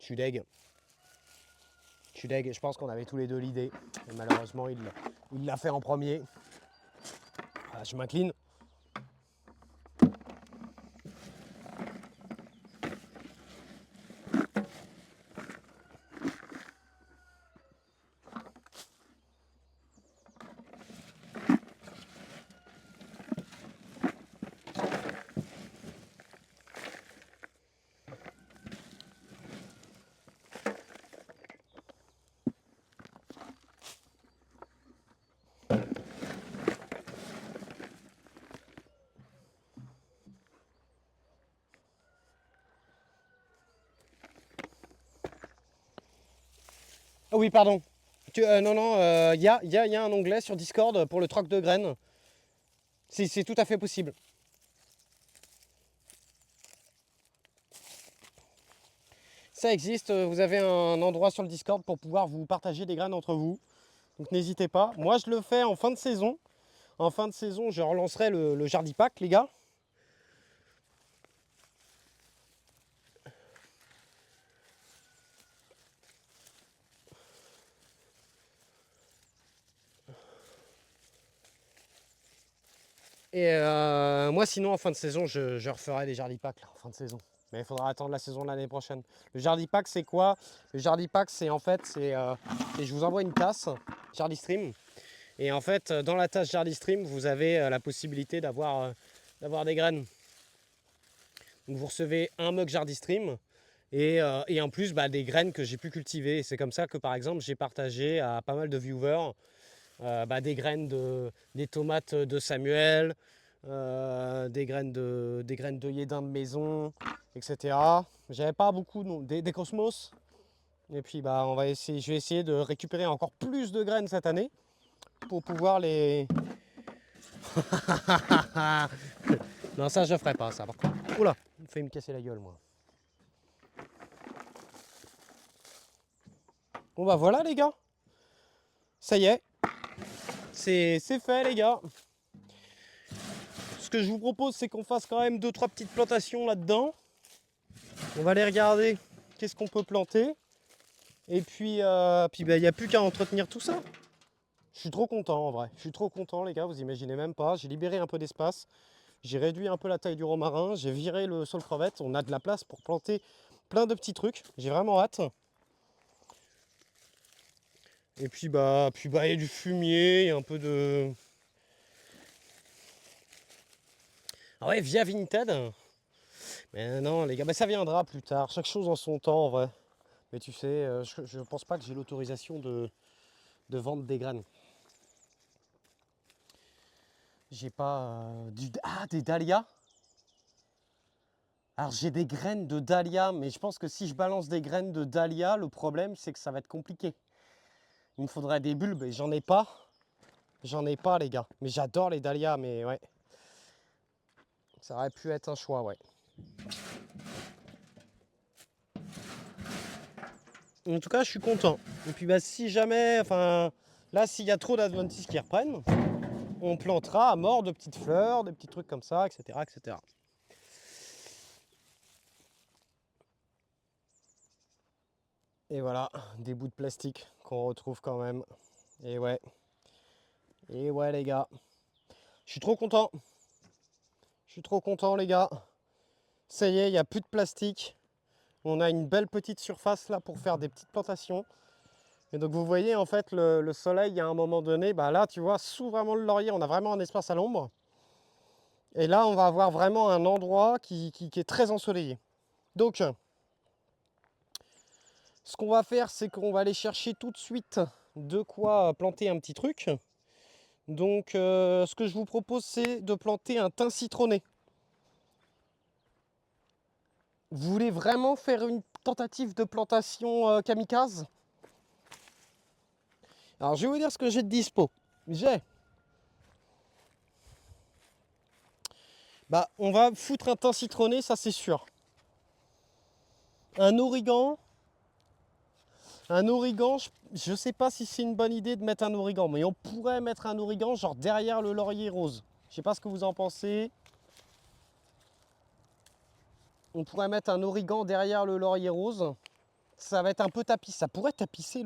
Je suis deg. Je suis deg et je pense qu'on avait tous les deux l'idée. Et malheureusement, il l'a fait en premier. Ah, je m'incline. Oh oui, pardon. Non, il y a un onglet sur Discord pour le troc de graines. C'est tout à fait possible. Ça existe, vous avez un endroit sur le Discord pour pouvoir vous partager des graines entre vous. Donc n'hésitez pas. Moi, je le fais en fin de saison. En fin de saison, je relancerai le Jardipack, les gars. Et moi, sinon, en fin de saison, je referai des Jardipack en fin de saison. Mais il faudra attendre la saison de l'année prochaine. Le Jardipack, c'est quoi? Le Jardipack, c'est en fait, et je vous envoie une tasse Jardistream. Et en fait, dans la tasse Jardistream, vous avez la possibilité d'avoir des graines. Donc vous recevez un mug Jardistream et en plus des graines que j'ai pu cultiver. C'est comme ça que par exemple j'ai partagé à pas mal de viewers des graines des tomates de Samuel, des graines d'œillets de maison, etc. J'avais pas beaucoup, non, des cosmos. Et puis je vais essayer de récupérer encore plus de graines cette année pour pouvoir les. Non, ça je ferai pas ça par contre. Oula, il fait me casser la gueule moi. Bon bah voilà les gars. Ça y est. C'est fait les gars. Ce que je vous propose c'est qu'on fasse quand même 2-3 petites plantations là-dedans. On va aller regarder qu'est-ce qu'on peut planter. Et puis il n'y a plus qu'à entretenir tout ça. Je suis trop content en vrai. Je suis trop content les gars, vous imaginez même pas. J'ai libéré un peu d'espace. J'ai réduit un peu la taille du romarin. J'ai viré le sol crevette. On a de la place pour planter plein de petits trucs. J'ai vraiment hâte. Et puis il y a du fumier, un peu de. Ah ouais, via Vinted. Mais non les gars, ça viendra plus tard. Chaque chose en son temps en vrai. Mais tu sais, je pense pas que j'ai l'autorisation de vendre des graines. J'ai pas des dahlias. Alors j'ai des graines de dahlia, mais je pense que si je balance des graines de dahlia, le problème c'est que ça va être compliqué. Il me faudrait des bulbes et j'en ai pas. J'en ai pas les gars. Mais j'adore les dahlias, mais ouais. Ça aurait pu être un choix, ouais. En tout cas, je suis content. Et puis si jamais, là s'il y a trop d'adventices qui reprennent, on plantera à mort de petites fleurs, des petits trucs comme ça, etc. etc. Et voilà, des bouts de plastique qu'on retrouve quand même. Et ouais. Et ouais les gars. Je suis trop content. Je suis trop content les gars. Ça y est, il n'y a plus de plastique. On a une belle petite surface là pour faire des petites plantations. Et donc vous voyez en fait le soleil à un moment donné, là tu vois, sous vraiment le laurier, on a vraiment un espace à l'ombre. Et là on va avoir vraiment un endroit qui est très ensoleillé. Donc ce qu'on va faire, c'est qu'on va aller chercher tout de suite de quoi planter un petit truc. Donc ce que je vous propose, c'est de planter un thym citronné. Vous voulez vraiment faire une tentative de plantation kamikaze? Alors je vais vous dire ce que j'ai de dispo. J'ai. On va foutre un thym citronné, ça c'est sûr. Un origan. Un origan, je sais pas si c'est une bonne idée de mettre un origan, mais on pourrait mettre un origan genre derrière le laurier rose. Je sais pas ce que vous en pensez. On pourrait mettre un origan derrière le laurier rose. ça va être un peu tapis. Ça pourrait tapisser